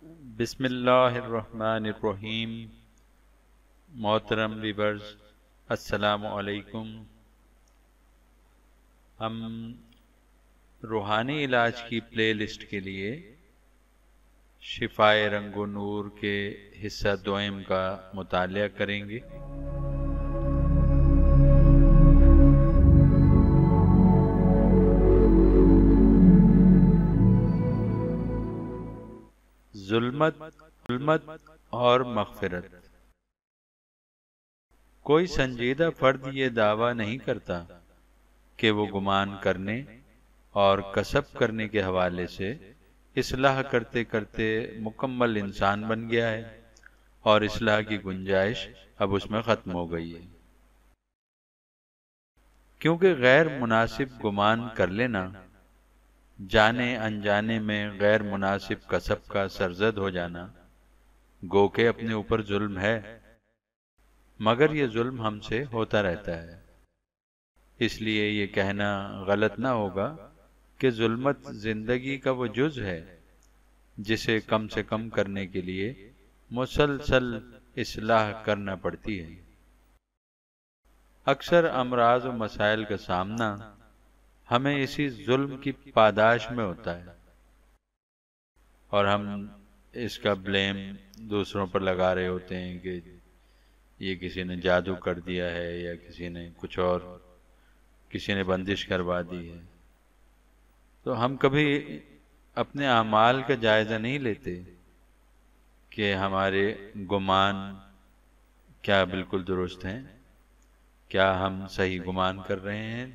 بسم اللہ الرحمن الرحیم۔ محترم ویورز، السلام علیکم۔ ہم روحانی علاج کی پلے لسٹ کے لیے شفائے رنگ و نور کے حصہ دوئم کا مطالعہ کریں گے۔ ظلمت اور مغفرت۔ کوئی سنجیدہ فرد یہ دعویٰ نہیں کرتا کہ وہ گمان کرنے اور کسب کرنے کے حوالے سے اصلاح کرتے کرتے مکمل انسان بن گیا ہے اور اصلاح کی گنجائش اب اس میں ختم ہو گئی ہے، کیونکہ غیر مناسب گمان کر لینا جانے انجانے میں غیر مناسب کسب کا سرزد ہو جانا گو کہ اپنے اوپر ظلم ہے، مگر یہ ظلم ہم سے ہوتا رہتا ہے۔ اس لیے یہ کہنا غلط نہ ہوگا کہ ظلمت زندگی کا وہ جز ہے جسے کم سے کم کرنے کے لیے مسلسل اصلاح کرنا پڑتی ہے۔ اکثر امراض و مسائل کا سامنا ہمیں اسی ظلم کی پاداش میں ہوتا ہے، اور ہم اس کا بلیم دوسروں پر لگا رہے ہوتے ہیں کہ یہ کسی نے جادو کر دیا ہے، یا کسی نے کچھ اور، کسی نے بندش کروا دی ہے۔ تو ہم کبھی اپنے اعمال کا جائزہ نہیں لیتے کہ ہمارے گمان کیا بالکل درست ہیں، کیا ہم صحیح گمان کر رہے ہیں،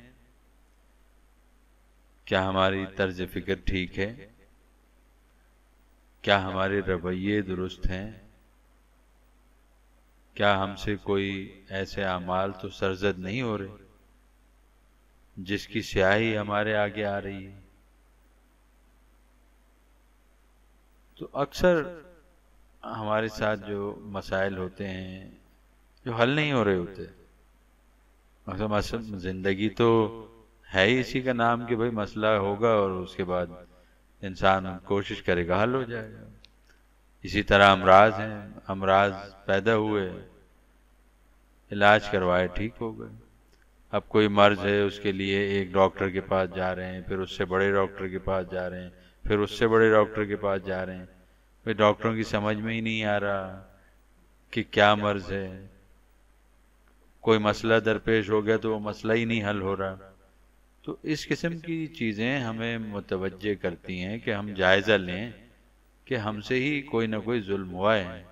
کیا ہماری طرز فکر ٹھیک ہے، کیا ہمارے رویے درست ہیں، کیا ہم سے کوئی ایسے اعمال تو سرزد نہیں ہو رہے جس کی سیاہی ہمارے آگے آ رہی ہے۔ تو اکثر ہمارے ساتھ جو مسائل ہوتے ہیں جو حل نہیں ہو رہے ہوتے، مثلا زندگی تو ہے ہی اسی کا نام کہ بھئی مسئلہ ہوگا اور اس کے بعد انسان کوشش کرے گا حل ہو جائے گا۔ اسی طرح امراض ہیں، امراض پیدا ہوئے، علاج کروائے، ٹھیک ہو گئے۔ اب کوئی مرض ہے، اس کے لیے ایک ڈاکٹر کے پاس جا رہے ہیں، پھر اس سے بڑے ڈاکٹر کے پاس جا رہے ہیں، پھر اس سے بڑے ڈاکٹر کے پاس جا رہے ہیں، پھر ڈاکٹروں کی سمجھ میں ہی نہیں آ رہا کہ کیا مرض ہے۔ کوئی مسئلہ درپیش ہو گیا تو وہ مسئلہ ہی نہیں حل ہو رہا۔ تو اس قسم کی چیزیں ہمیں متوجہ کرتی ہیں کہ ہم جائزہ لیں کہ ہم سے ہی کوئی نہ کوئی ظلم ہوا ہے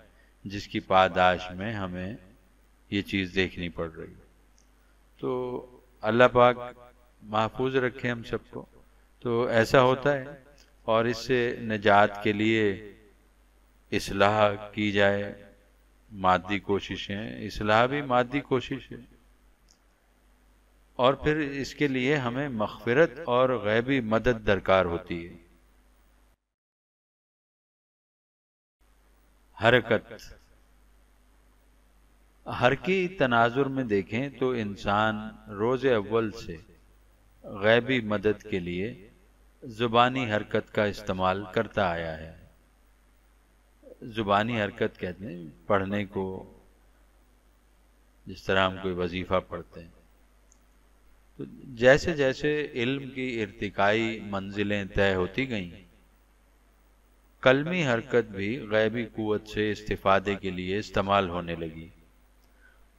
جس کی پاداش میں ہمیں یہ چیز دیکھنی پڑ رہی ہے۔ تو اللہ پاک محفوظ رکھے ہم سب کو۔ تو ایسا ہوتا ہے، اور اس سے نجات کے لیے اصلاح کی جائے، مادی کوششیں، اصلاح بھی مادی کوشش ہے، اور پھر اس کے لیے ہمیں مغفرت اور غیبی مدد درکار ہوتی ہے۔ حرکت۔ حرکی تناظر میں دیکھیں تو انسان روز اول سے غیبی مدد کے لیے زبانی حرکت کا استعمال کرتا آیا ہے۔ زبانی حرکت کہتے ہیں پڑھنے کو، جس طرح ہم کوئی وظیفہ پڑھتے ہیں۔ تو جیسے جیسے علم کی ارتقائی منزلیں طے ہوتی گئیں، قلمی حرکت بھی غیبی قوت سے استفادے کے لیے استعمال ہونے لگی،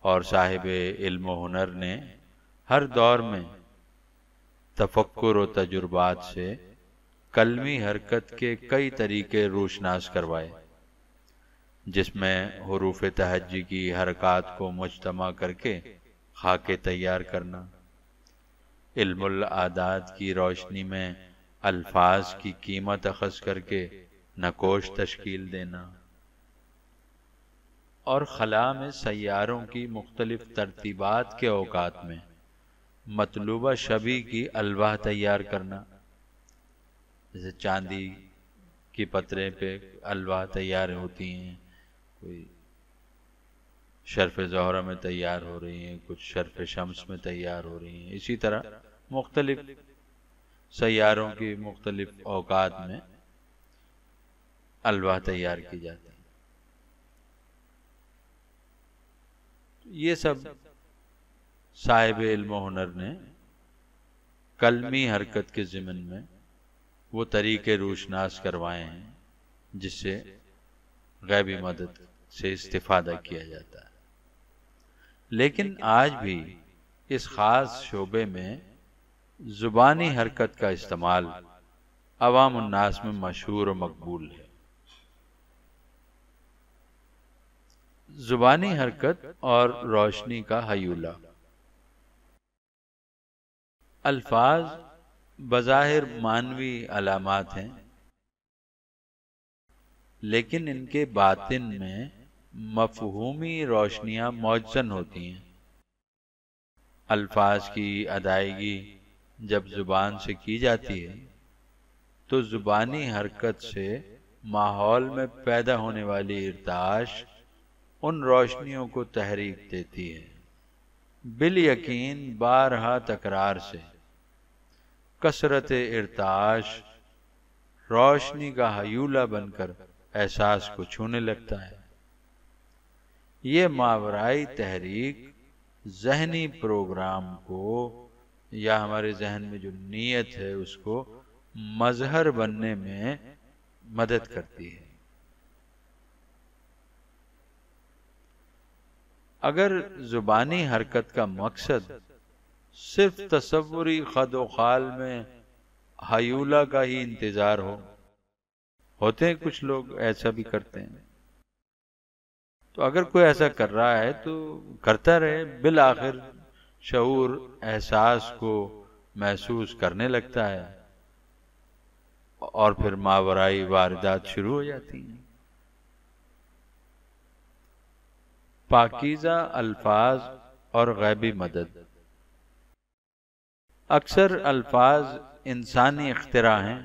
اور صاحب علم و ہنر نے ہر دور میں تفکر و تجربات سے قلمی حرکت کے کئی طریقے روشناس کروائے، جس میں حروف تہجی کی حرکات کو مجتمع کر کے خاکے تیار کرنا، علم العادات کی روشنی میں الفاظ کی قیمت اخذ کر کے نقوش تشکیل دینا، اور خلا میں سیاروں کی مختلف ترتیبات کے اوقات میں مطلوبہ شبیہ کی الواح تیار کرنا، جیسے چاندی کی پترے پہ الواح تیار ہوتی ہیں، کوئی شرف زہرہ میں تیار ہو رہی ہیں، کچھ شرف شمس میں تیار ہو رہی ہیں۔ اسی طرح مختلف سیاروں کی مختلف اوقات میں الواح تیار کی جاتی ہیں۔ یہ سب صاحب علم و ہنر نے قلمی حرکت کے ضمن میں وہ طریقے روشناس کروائے ہیں جس سے غیبی مدد سے استفادہ کیا جاتا ہے۔ لیکن آج بھی اس خاص شعبے میں زبانی حرکت کا استعمال عوام الناس میں مشہور و مقبول ہے۔ زبانی حرکت اور روشنی کا ہیولہ۔ الفاظ بظاہر معنوی علامات ہیں، لیکن ان کے باطن میں مفہومی روشنیاں موجزن ہوتی ہیں۔ الفاظ کی ادائیگی جب زبان سے کی جاتی ہے تو زبانی حرکت سے ماحول میں پیدا ہونے والی ارتعاش ان روشنیوں کو تحریک دیتی ہے۔ بالیقین بارہا تکرار سے کثرت ارتعاش روشنی کا ہیولہ بن کر احساس کو چھونے لگتا ہے۔ یہ ماورائی تحریک ذہنی پروگرام کو یا ہمارے ذہن میں جو نیت ہے اس کو مظہر بننے میں مدد کرتی ہے۔ اگر زبانی حرکت کا مقصد صرف تصوری خد و خال میں ہیولہ کا ہی انتظار ہوتے ہیں کچھ لوگ ایسا بھی کرتے ہیں، تو اگر کوئی ایسا کر رہا ہے تو کرتا رہے، بالآخر شعور احساس کو محسوس کرنے لگتا ہے اور پھر ماورائی واردات شروع ہو جاتی ہیں۔ پاکیزہ الفاظ اور غیبی مدد۔ اکثر الفاظ انسانی اختراع ہیں،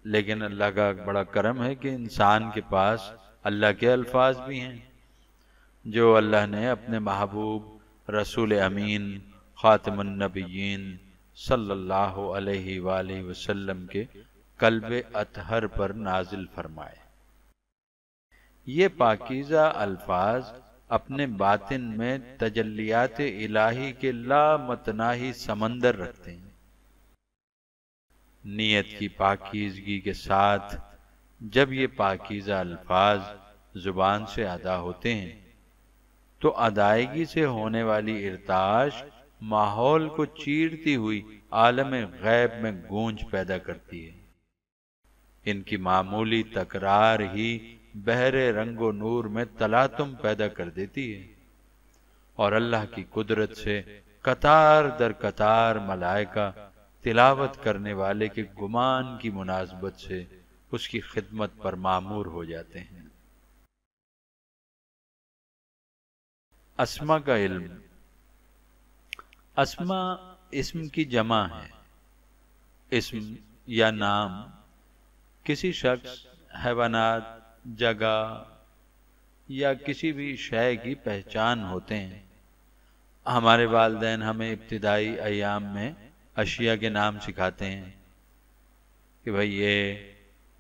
لیکن اللہ کا بڑا کرم ہے کہ انسان کے پاس اللہ کے الفاظ بھی ہیں جو اللہ نے اپنے محبوب رسول امین خاتم النبیین صلی اللہ علیہ وآلہ وسلم کے قلب اطہر پر نازل فرمائے۔ یہ پاکیزہ الفاظ اپنے باطن میں تجلیات الہی کے لامتناہی سمندر رکھتے ہیں۔ نیت کی پاکیزگی کے ساتھ جب یہ پاکیزہ الفاظ زبان سے ادا ہوتے ہیں تو ادائیگی سے ہونے والی ارتعاش ماحول کو چیرتی ہوئی عالم غیب میں گونج پیدا کرتی ہے۔ ان کی معمولی تکرار ہی بحر رنگ و نور میں تلاطم پیدا کر دیتی ہے، اور اللہ کی قدرت سے قطار در قطار ملائکہ تلاوت کرنے والے کے گمان کی مناسبت سے اس کی خدمت پر مامور ہو جاتے ہیں۔ اسما کا علم۔ اسما اسم کی جمع ہے۔ اسم یا نام کسی شخص، حیوانات، جگہ یا کسی بھی شے کی پہچان ہوتے ہیں۔ ہمارے والدین ہمیں ابتدائی ایام میں اشیاء کے نام سکھاتے ہیں کہ بھئی یہ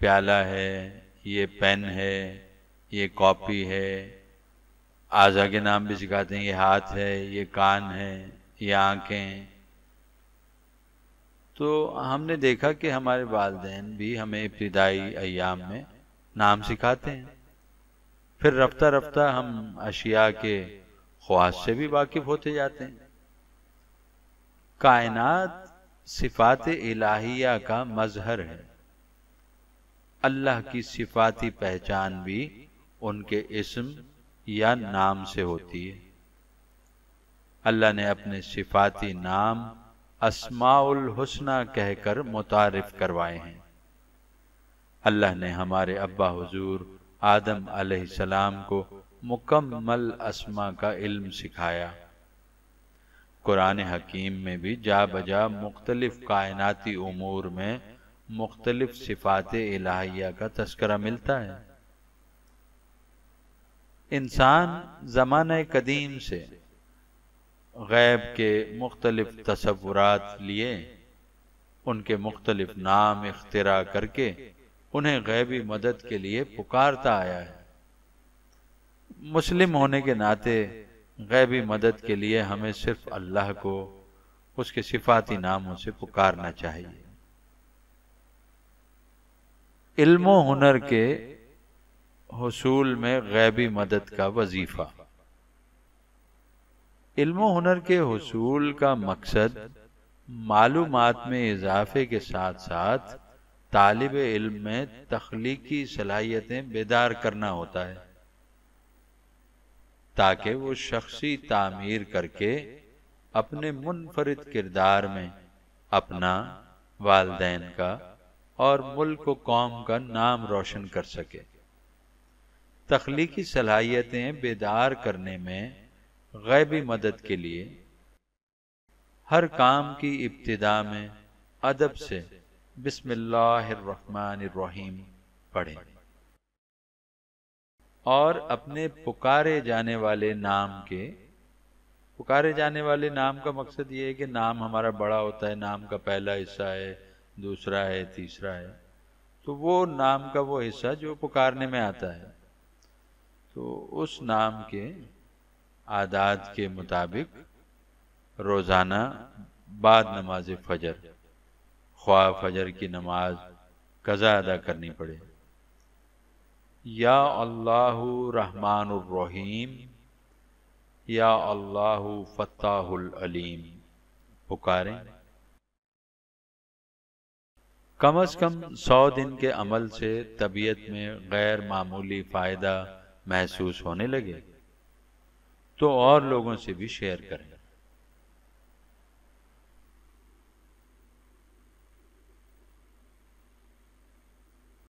پیالہ ہے، یہ پین ہے، یہ کاپی ہے۔ اعضاء کے نام بھی سکھاتے ہیں، یہ ہاتھ ہے، یہ کان ہے، یہ آنکھیں۔ تو ہم نے دیکھا کہ ہمارے والدین بھی ہمیں ابتدائی ایام میں نام سکھاتے ہیں، پھر رفتہ رفتہ ہم اشیاء کے خواص سے بھی واقف ہوتے جاتے ہیں۔ کائنات صفات الہیہ کا مظہر ہے۔ اللہ کی صفاتی پہچان بھی ان کے اسم یا نام سے ہوتی ہے۔ اللہ نے اپنے صفاتی نام اسماء الحسنی کہہ کر متعارف کروائے ہیں۔ اللہ نے ہمارے ابا حضور آدم علیہ السلام کو مکمل اسماء کا علم سکھایا۔ قرآن حکیم میں بھی جا بجا مختلف کائناتی امور میں مختلف صفات الہیہ کا تذکرہ ملتا ہے۔ انسان زمانہ قدیم سے غیب کے مختلف تصورات لیے، ان کے مختلف نام اختراع کر کے انہیں غیبی مدد کے لیے پکارتا آیا ہے۔ مسلم ہونے کے ناطے غیبی مدد کے لیے ہمیں صرف اللہ کو اس کے صفاتی ناموں سے پکارنا چاہیے۔ علم و ہنر کے حصول میں غیبی مدد کا وظیفہ۔ علم و ہنر کے حصول کا مقصد معلومات میں اضافے کے ساتھ ساتھ طالب علم میں تخلیقی صلاحیتیں بیدار کرنا ہوتا ہے، تاکہ وہ شخصی تعمیر کر کے اپنے منفرد کردار میں اپنا، والدین کا اور ملک و قوم کا نام روشن کر سکے۔ تخلیقی صلاحیتیں بیدار کرنے میں غیبی مدد کے لیے ہر کام کی ابتدا میں ادب سے بسم اللہ الرحمن الرحیم پڑھیں، اور اپنے پکارے جانے والے نام کا مقصد یہ ہے کہ نام ہمارا بڑا ہوتا ہے، نام کا پہلا حصہ ہے، دوسرا ہے، تیسرا ہے، تو وہ نام کا وہ حصہ جو پکارنے میں آتا ہے، تو اس نام کے اعداد کے مطابق روزانہ بعد نماز فجر، خواہ فجر کی نماز قضا ادا کرنی پڑے، یا اللہ رحمان الرحیم، یا اللہ فتاح العلیم پکاریں۔ کم از کم 100 دن کے عمل سے طبیعت میں غیر معمولی فائدہ محسوس ہونے لگے تو اور لوگوں سے بھی شیئر کریں۔